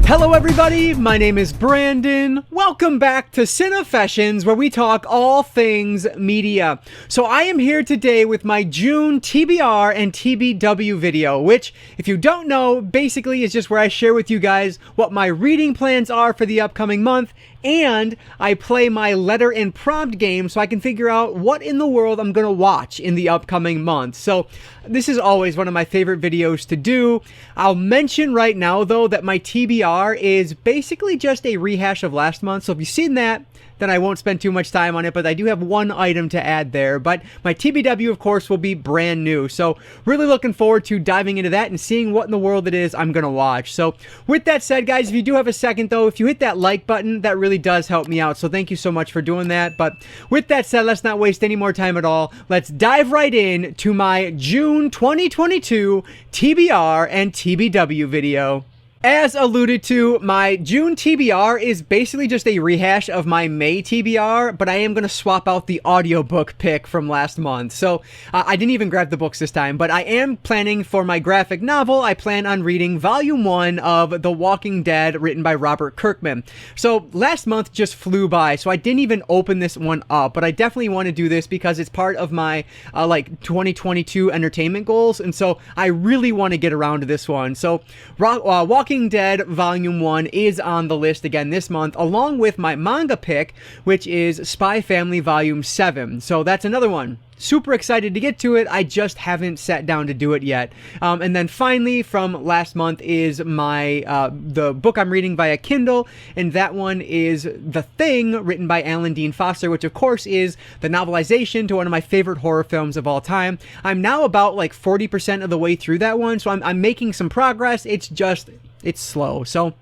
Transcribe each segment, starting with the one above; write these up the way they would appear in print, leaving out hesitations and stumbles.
Hello everybody, my name is Brandon. Welcome back to Cinefessions, where we talk all things media. So I am here today with my June TBR and TBW video, which, if you don't know, basically is just where I share with you guys what my reading plans are for the upcoming month, and I play my letter and prompt game so I can figure out what in the world I'm going to watch in the upcoming month. So this is always one of my favorite videos to do. I'll mention right now, though, that my TBR is basically just a rehash of last month. So if you've seen that, then I won't spend too much time on it, but I do have one item to add there. But my TBW, of course, will be brand new. So really looking forward to diving into that and seeing what in the world it is I'm going to watch. So with that said, guys, if you do have a second, though, if you hit that like button, that really does help me out. So thank you so much for doing that. But with that said, let's not waste any more time at all. Let's dive right in to my June 2022 TBR and TBW video. As alluded to, my June TBR is basically just a rehash of my May TBR, but I am going to swap out the audiobook pick from last month. So I didn't even grab the books this time, but I am planning for my graphic novel. I plan on reading Volume 1 of The Walking Dead, written by Robert Kirkman. So last month just flew by, so I didn't even open this one up, but I definitely want to do this because it's part of my 2022 entertainment goals, and so I really want to get around to this one. So Walking Dead Volume 1 is on the list again this month, along with my manga pick, which is Spy Family Volume 7. So that's another one. Super excited to get to it. I just haven't sat down to do it yet. And then finally, from last month is my the book I'm reading via Kindle, and that one is The Thing, written by Alan Dean Foster, which of course is the novelization to one of my favorite horror films of all time. I'm now about 40% of the way through that one, so I'm making some progress. It's slow. So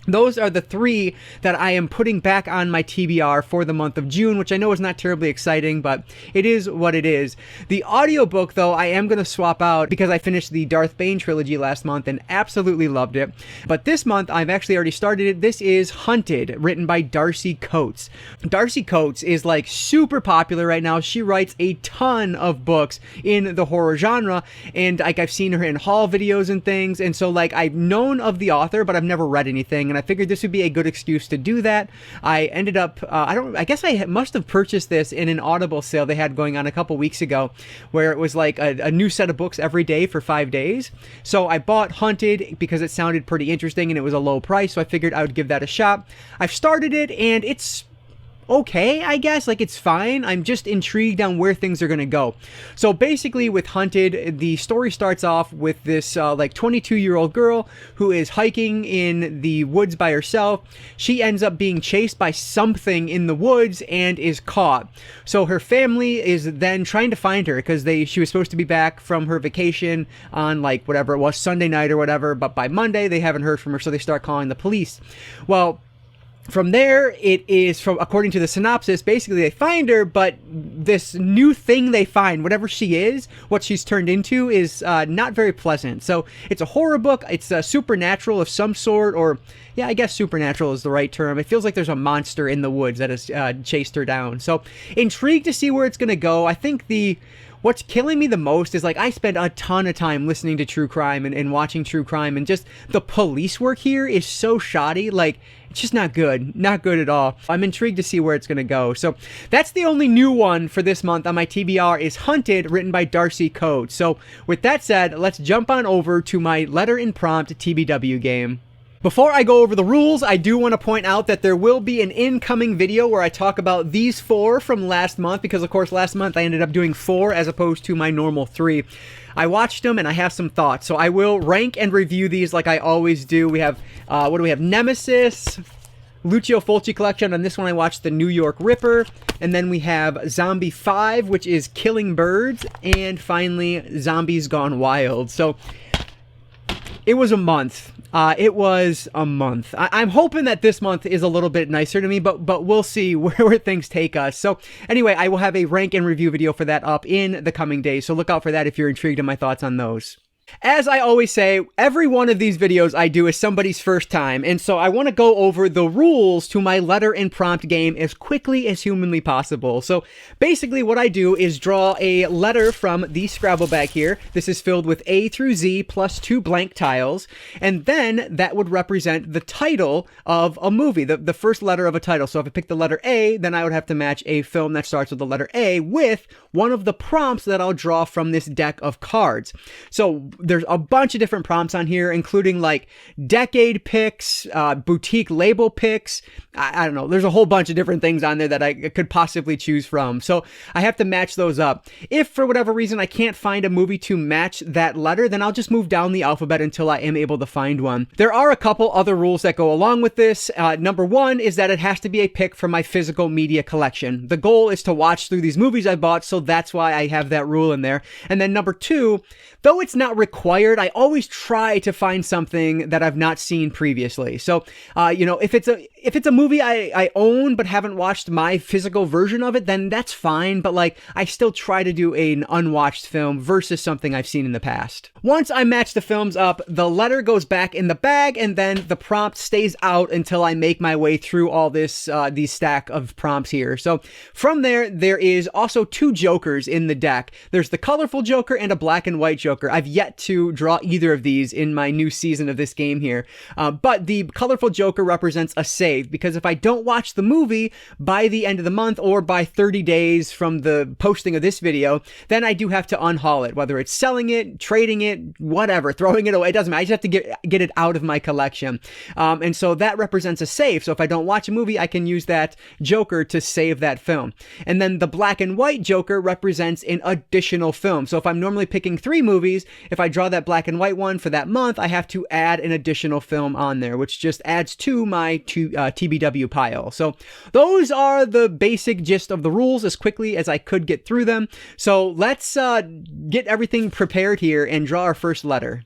those are the three that I am putting back on my TBR for the month of June, which I know is not terribly exciting, but it is what it is. The audiobook, though, I am going to swap out because I finished the Darth Bane trilogy last month and absolutely loved it. But this month, I've actually already started it. This is Hunted, written by Darcy Coates. Darcy Coates is super popular right now. She writes a ton of books in the horror genre, and I've seen her in haul videos and things, and so I've known of the author, but I've never read anything, and I figured this would be a good excuse to do that. I ended up, I guess I must have purchased this in an Audible sale they had going on a couple weeks ago, where it was a new set of books every day for 5 days. So I bought Hunted because it sounded pretty interesting and it was a low price, so I figured I would give that a shot. I've started it and it's okay, I guess. It's fine. I'm just intrigued on where things are going to go. So basically with Hunted, the story starts off with this 22-year-old girl who is hiking in the woods by herself. She ends up being chased by something in the woods and is caught. So her family is then trying to find her because she was supposed to be back from her vacation on whatever it was, Sunday night or whatever, but by Monday they haven't heard from her, so they start calling the police. Well, from there, it is, according to the synopsis, basically they find her, but this new thing they find, whatever she is, what she's turned into, is not very pleasant. So it's a horror book. It's supernatural of some sort, or yeah, I guess supernatural is the right term. It feels like there's a monster in the woods that has chased her down. So intrigued to see where it's going to go. I think what's killing me the most is I spend a ton of time listening to true crime and watching true crime, and just the police work here is so shoddy. It's just not good at all. I'm intrigued to see where it's going to go. So that's the only new one for this month on my TBR is Hunted, written by Darcy Coates. So with that said, let's jump on over to my letter and prompt TBW game. Before I go over the rules, I do want to point out that there will be an incoming video where I talk about these 4 from last month, because of course last month I ended up doing 4 as opposed to my normal 3. I watched them and I have some thoughts, so I will rank and review these like I always do. We have, what do we have? Nemesis, Lucio Fulci collection. On this one I watched The New York Ripper, and then we have Zombie 5, which is Killing Birds, and finally Zombies Gone Wild. So it was a month. I'm hoping that this month is a little bit nicer to me, but we'll see where things take us. So anyway, I will have a rank and review video for that up in the coming days. So look out for that if you're intrigued in my thoughts on those. As I always say, every one of these videos I do is somebody's first time, and so I want to go over the rules to my letter and prompt game as quickly as humanly possible. So basically what I do is draw a letter from the Scrabble bag here. This is filled with A through Z plus 2 blank tiles, and then that would represent the title of a movie, the first letter of a title. So if I pick the letter A, then I would have to match a film that starts with the letter A with one of the prompts that I'll draw from this deck of cards. So there's a bunch of different prompts on here, including like decade picks, boutique label picks. I don't know. There's a whole bunch of different things on there that I could possibly choose from. So I have to match those up. If for whatever reason I can't find a movie to match that letter, then I'll just move down the alphabet until I am able to find one. There are a couple other rules that go along with this. Number one is that it has to be a pick from my physical media collection. The goal is to watch through these movies I bought, so that's why I have that rule in there. And then number two, though it's not required, I always try to find something that I've not seen previously. So, if it's a movie I own but haven't watched my physical version of it, then that's fine. But like, I still try to do an unwatched film versus something I've seen in the past. Once I match the films up, the letter goes back in the bag, and then the prompt stays out until I make my way through all this these stack of prompts here. So from there is also 2 jokers in the deck. There's the colorful joker and a black and white joker. I've yet to draw either of these in my new season of this game here. But the colorful joker represents a save, because if I don't watch the movie by the end of the month or by 30 days from the posting of this video, then I do have to unhaul it, whether it's selling it, trading it, whatever, throwing it away. It doesn't matter. I just have to get it out of my collection. And so that represents a save. So if I don't watch a movie, I can use that joker to save that film. And then the black and white joker represents an additional film. So if I'm normally picking 3 movies, if I draw that black and white one for that month, I have to add an additional film on there, which just adds to my TBW pile. So those are the basic gist of the rules as quickly as I could get through them. So let's get everything prepared here and draw our first letter.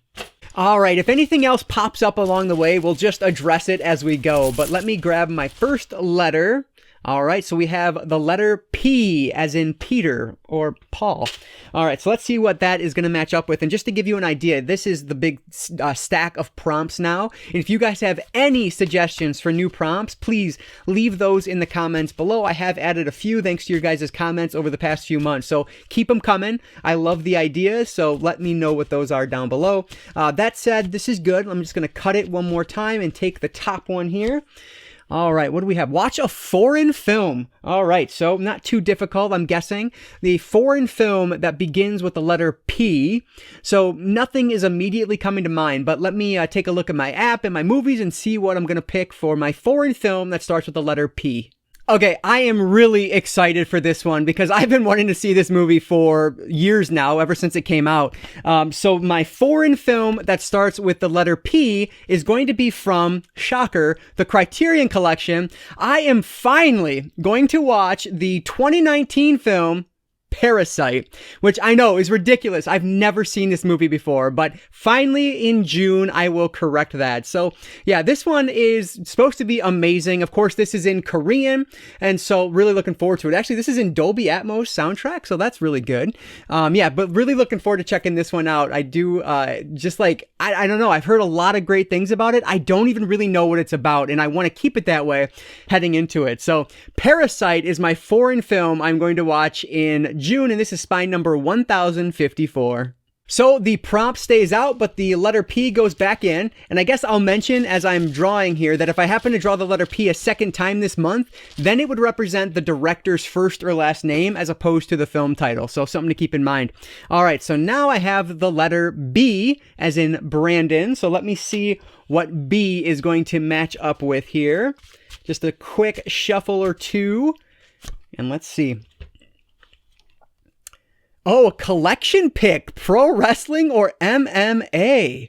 All right, if anything else pops up along the way, we'll just address it as we go. But let me grab my first letter. All right, so we have the letter P as in Peter or Paul. All right, so let's see what that is going to match up with. And just to give you an idea, this is the big stack of prompts now. And if you guys have any suggestions for new prompts, please leave those in the comments below. I have added a few thanks to your guys' comments over the past few months. So keep them coming. I love the ideas, so let me know what those are down below. That said, this is good. I'm just going to cut it one more time and take the top one here. All right, what do we have? Watch a foreign film. All right, so not too difficult, I'm guessing. The foreign film that begins with the letter P. So nothing is immediately coming to mind, but let me take a look at my app and my movies and see what I'm going to pick for my foreign film that starts with the letter P. Okay, I am really excited for this one because I've been wanting to see this movie for years now, ever since it came out. So my foreign film that starts with the letter P is going to be from, shocker, the Criterion Collection. I am finally going to watch the 2019 film Parasite, which I know is ridiculous. I've never seen this movie before, but finally in June, I will correct that. So yeah, this one is supposed to be amazing. Of course, this is in Korean, and so really looking forward to it. Actually, this is in Dolby Atmos soundtrack, so that's really good. Yeah, but really looking forward to checking this one out. I do, I don't know. I've heard a lot of great things about it. I don't even really know what it's about, and I want to keep it that way heading into it. So Parasite is my foreign film I'm going to watch in June, and this is spine number 1054. So the prompt stays out, but the letter P goes back in. And I guess I'll mention as I'm drawing here that if I happen to draw the letter P a second time this month, then it would represent the director's first or last name as opposed to the film title. So something to keep in mind. All right, so now I have the letter B as in Brandon. So let me see what B is going to match up with here. Just a quick shuffle or two. And let's see. Oh, a collection pick, pro wrestling or MMA.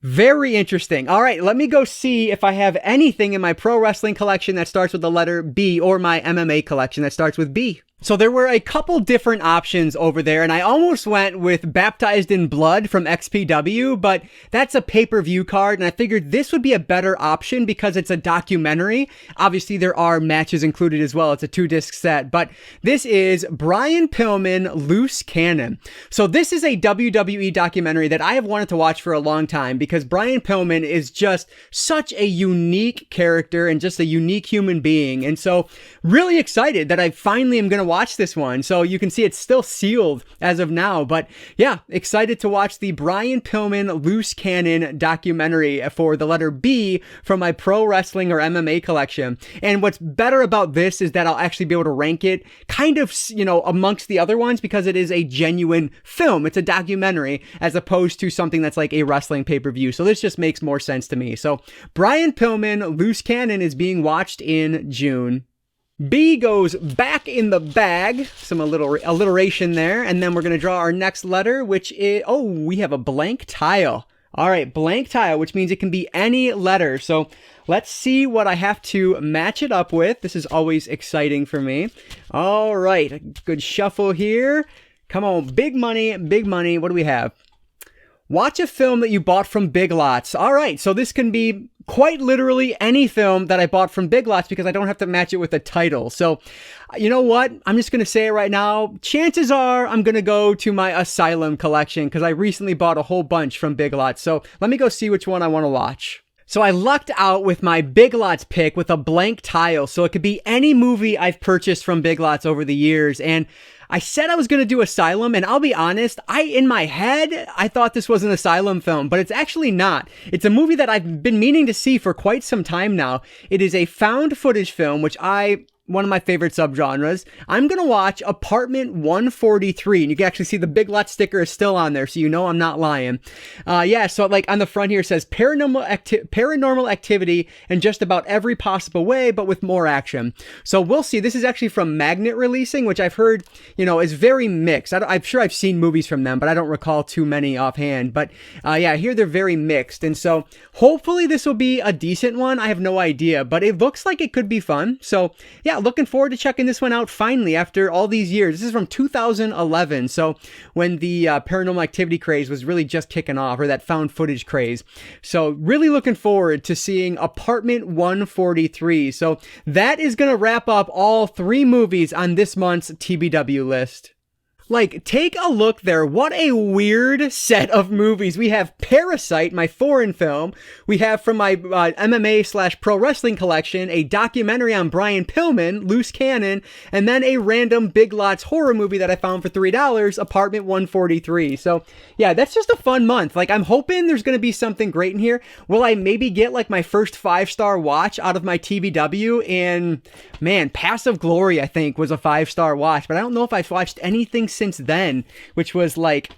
Very interesting. All right, let me go see if I have anything in my pro wrestling collection that starts with the letter B or my MMA collection that starts with B. So there were a couple different options over there, and I almost went with Baptized in Blood from XPW, but that's a pay-per-view card, and I figured this would be a better option because it's a documentary. Obviously, there are matches included as well. It's a 2-disc set, but this is Brian Pillman, Loose Cannon. So this is a WWE documentary that I have wanted to watch for a long time because Brian Pillman is just such a unique character and just a unique human being, and so really excited that I finally am going to watch this one. So you can see it's still sealed as of now, but yeah, excited to watch the Brian Pillman Loose Cannon documentary for the letter B from my pro wrestling or MMA collection. And what's better about this is that I'll actually be able to rank it kind of, you know, amongst the other ones because it is a genuine film. It's a documentary as opposed to something that's like a wrestling pay-per-view. So this just makes more sense to me. So Brian Pillman Loose Cannon is being watched in June. B goes back in the bag, some alliteration there, and then we're going to draw our next letter, which is, oh, we have a blank tile. All right, blank tile, which means it can be any letter. So let's see what I have to match it up with. This is always exciting for me. All right, a good shuffle here. Come on, big money, big money. What do we have? Watch a film that you bought from Big Lots. All right, so this can be quite literally any film that I bought from Big Lots because I don't have to match it with a title. So, you know what? I'm just going to say it right now. Chances are I'm going to go to my Asylum collection because I recently bought a whole bunch from Big Lots. So let me go see which one I want to watch. So I lucked out with my Big Lots pick with a blank tile. So it could be any movie I've purchased from Big Lots over the years. And I said I was going to do Asylum, and I'll be honest, in my head, I thought this was an Asylum film, but it's actually not. It's a movie that I've been meaning to see for quite some time now. It is a found footage film, which one of my favorite subgenres. I'm going to watch Apartment 143, and you can actually see the Big Lots sticker is still on there, so you know I'm not lying. Yeah, so like on the front here it says paranormal activity in just about every possible way, but with more action. So we'll see. This is actually from Magnet Releasing, which I've heard, you know, is very mixed. I'm sure I've seen movies from them, but I don't recall too many offhand. But yeah, I hear they're very mixed, and so hopefully this will be a decent one. I have no idea, but it looks like it could be fun. So yeah, looking forward to checking this one out finally after all these years. This is from 2011, so when the paranormal activity craze was really just kicking off, or that found footage craze. So really looking forward to seeing Apartment 143. So that is going to wrap up all 3 movies on this month's TBW list. Like, take a look there. What a weird set of movies. We have Parasite, my foreign film. We have from my MMA/pro wrestling collection, a documentary on Brian Pillman, Loose Cannon, and then a random Big Lots horror movie that I found for $3, Apartment 143. So, yeah, that's just a fun month. Like, I'm hoping there's going to be something great in here. Will I maybe get, like, my first 5-star watch out of my TBW? And, man, Passive Glory, I think, was a 5-star watch. But I don't know if I've watched anything since then, which was like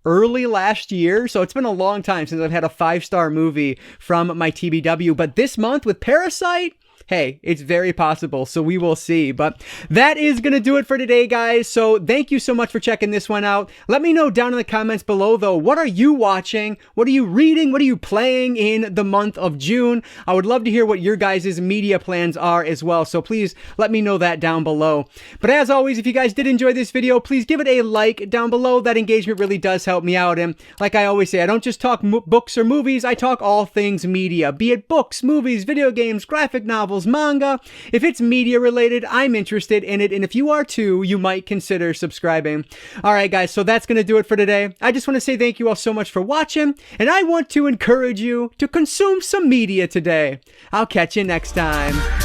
early last year. So it's been a long time since I've had a 5-star movie from my TBW. But this month with Parasite, hey, it's very possible, so we will see. But that is going to do it for today, guys. So thank you so much for checking this one out. Let me know down in the comments below, though, what are you watching? What are you reading? What are you playing in the month of June? I would love to hear what your guys' media plans are as well, so please let me know that down below. But as always, if you guys did enjoy this video, please give it a like down below. That engagement really does help me out. And like I always say, I don't just talk books or movies, I talk all things media, be it books, movies, video games, graphic novels, manga. If it's media related, I'm interested in it, and if you are too, you might consider subscribing. Alright guys, so that's going to do it for today. I just want to say thank you all so much for watching, and I want to encourage you to consume some media today. I'll catch you next time.